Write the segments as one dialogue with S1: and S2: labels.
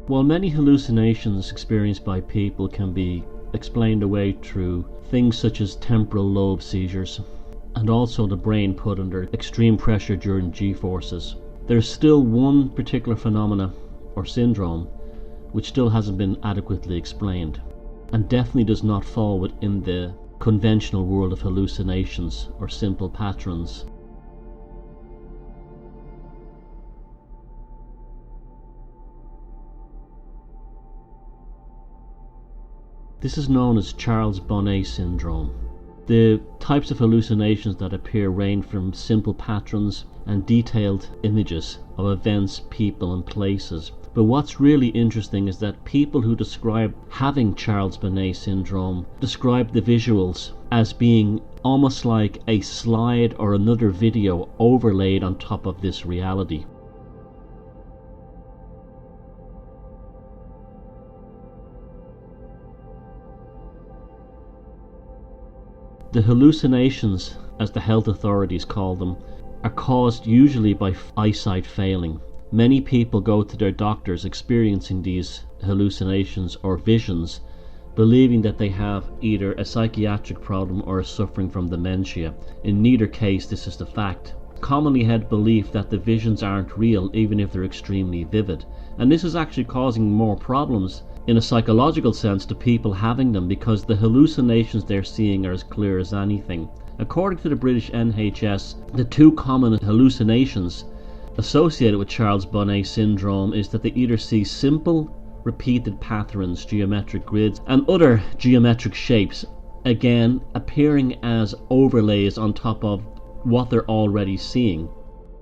S1: While many hallucinations experienced by people can be explained away through things such as temporal lobe seizures, and also the brain put under extreme pressure during G-forces, there's still one particular phenomena or syndrome which still hasn't been adequately explained, and definitely does not fall within the conventional world of hallucinations or simple patterns. This is known as Charles Bonnet syndrome. The types of hallucinations that appear range from simple patterns and detailed images of events, people and places. But what's really interesting is that people who describe having Charles Bonnet syndrome describe the visuals as being almost like a slide or another video overlaid on top of this reality. The hallucinations, as the health authorities call them, are caused usually by eyesight failing. Many people go to their doctors experiencing these hallucinations or visions, believing that they have either a psychiatric problem or are suffering from dementia. In neither case, this is the fact. Commonly held belief that the visions aren't real even if they're extremely vivid. And this is actually causing more problems in a psychological sense to people having them, because the hallucinations they're seeing are as clear as anything. According to the British NHS, the two common hallucinations associated with Charles Bonnet syndrome is that they either see simple, repeated patterns, geometric grids, and other geometric shapes, again appearing as overlays on top of what they're already seeing.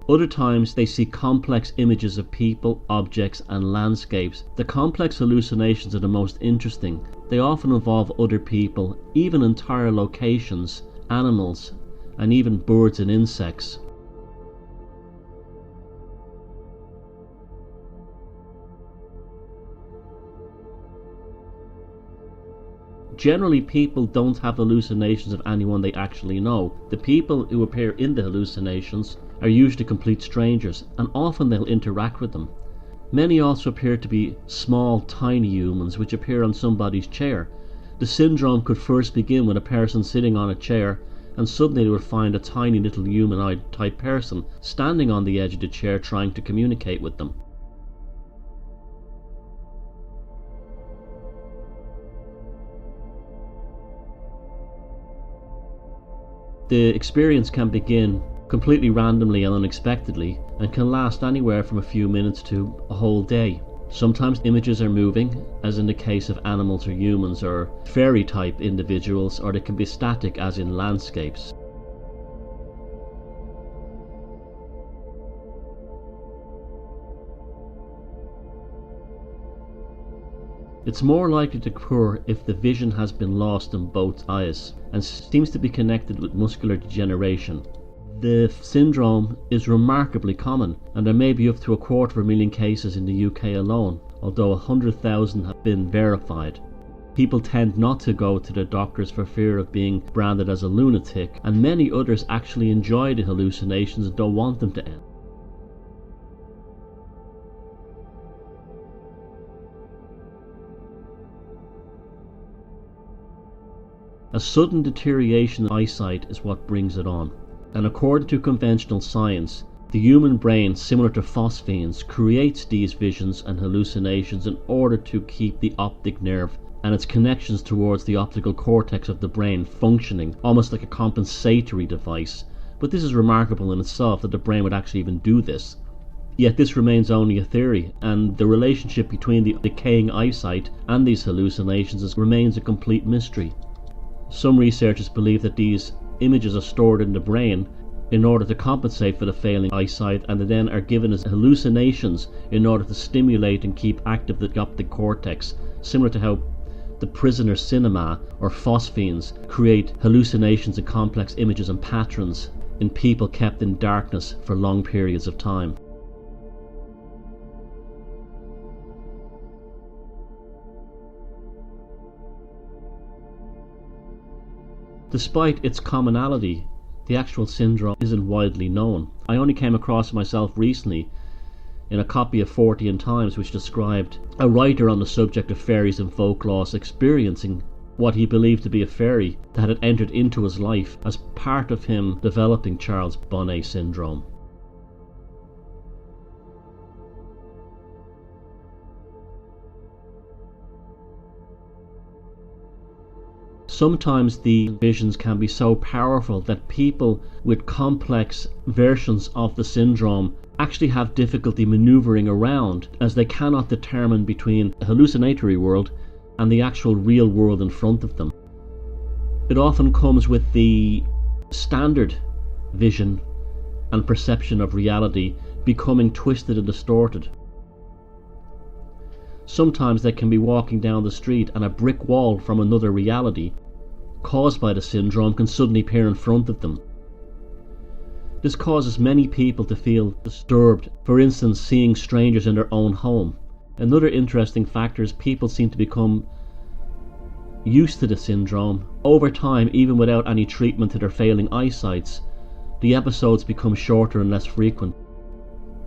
S1: Other times they see complex images of people, objects and landscapes. The complex hallucinations are the most interesting. They often involve other people, even entire locations, animals, and even birds and insects. Generally, people don't have hallucinations of anyone they actually know. The people who appear in the hallucinations are usually complete strangers, and often they'll interact with them. Many also appear to be small, tiny humans which appear on somebody's chair. The syndrome could first begin with a person sitting on a chair, and suddenly they would find a tiny little humanoid type person standing on the edge of the chair trying to communicate with them. The experience can begin completely randomly and unexpectedly, and can last anywhere from a few minutes to a whole day. Sometimes images are moving, as in the case of animals or humans or fairy type individuals, or they can be static, as in landscapes. It's more likely to occur if the vision has been lost in both eyes, and seems to be connected with muscular degeneration. The syndrome is remarkably common, and there may be up to 250,000 cases in the UK alone, although 100,000 have been verified. People tend not to go to their doctors for fear of being branded as a lunatic, and many others actually enjoy the hallucinations and don't want them to end. A sudden deterioration in eyesight is what brings it on, and according to conventional science, the human brain, similar to phosphenes, creates these visions and hallucinations in order to keep the optic nerve and its connections towards the optical cortex of the brain functioning, almost like a compensatory device. But this is remarkable in itself, that the brain would actually even do this. Yet this remains only a theory, and the relationship between the decaying eyesight and these hallucinations remains a complete mystery. Some researchers believe that these images are stored in the brain in order to compensate for the failing eyesight, and then are given as hallucinations in order to stimulate and keep active the optic cortex, similar to how the prisoner cinema or phosphenes create hallucinations and complex images and patterns in people kept in darkness for long periods of time. Despite its commonality, the actual syndrome isn't widely known. I only came across it myself recently in a copy of 14 Times, which described a writer on the subject of fairies and folklore experiencing what he believed to be a fairy that had entered into his life as part of him developing Charles Bonnet syndrome. Sometimes the visions can be so powerful that people with complex versions of the syndrome actually have difficulty maneuvering around, as they cannot determine between a hallucinatory world and the actual real world in front of them. It often comes with the standard vision and perception of reality becoming twisted and distorted. Sometimes they can be walking down the street and a brick wall from another reality caused by the syndrome can suddenly appear in front of them. This causes many people to feel disturbed, for instance seeing strangers in their own home. Another interesting factor is people seem to become used to the syndrome. Over time, even without any treatment to their failing eyesights, the episodes become shorter and less frequent.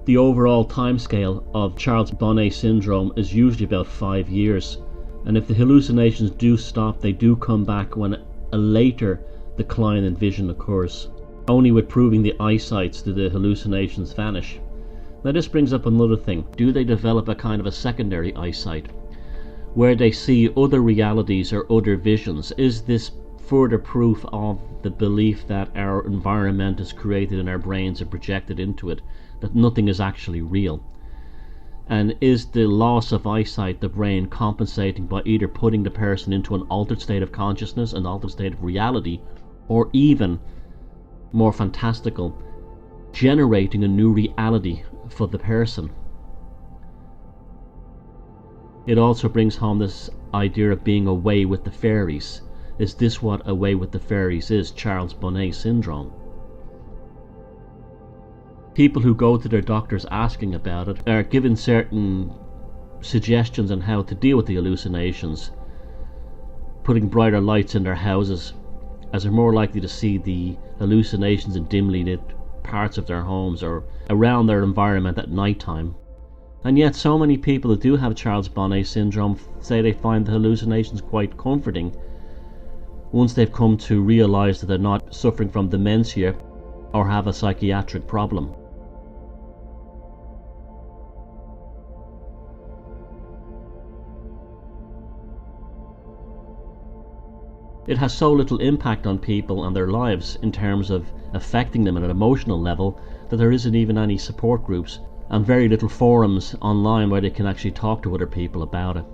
S1: The overall timescale of Charles Bonnet syndrome is usually about 5 years, and if the hallucinations do stop, they do come back when a later decline in vision occurs. Only with proving the eyesights do the hallucinations vanish. Now this brings up another thing. Do they develop a kind of a secondary eyesight, where they see other realities or other visions? Is this further proof of the belief that our environment is created in our brains and projected into it, that nothing is actually real? And is the loss of eyesight the brain compensating by either putting the person into an altered state of consciousness, an altered state of reality, or even more fantastical, generating a new reality for the person? It also brings home this idea of being away with the fairies. Is this what away with the fairies is, Charles Bonnet syndrome? People who go to their doctors asking about it are given certain suggestions on how to deal with the hallucinations, putting brighter lights in their houses, as they're more likely to see the hallucinations in dimly lit parts of their homes or around their environment at night time. And yet so many people who do have Charles Bonnet syndrome say they find the hallucinations quite comforting once they've come to realise that they're not suffering from dementia or have a psychiatric problem. It has so little impact on people and their lives in terms of affecting them at an emotional level that there isn't even any support groups and very little forums online where they can actually talk to other people about it.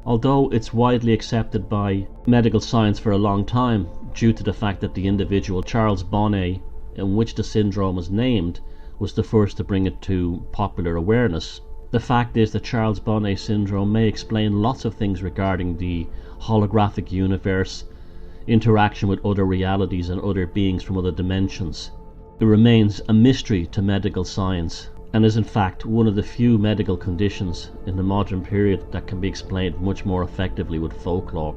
S1: Although it's widely accepted by medical science for a long time, due to the fact that the individual Charles Bonnet, in which the syndrome was named, was the first to bring it to popular awareness, the fact is that Charles Bonnet syndrome may explain lots of things regarding the holographic universe, interaction with other realities and other beings from other dimensions. It remains a mystery to medical science, and is in fact one of the few medical conditions in the modern period that can be explained much more effectively with folklore.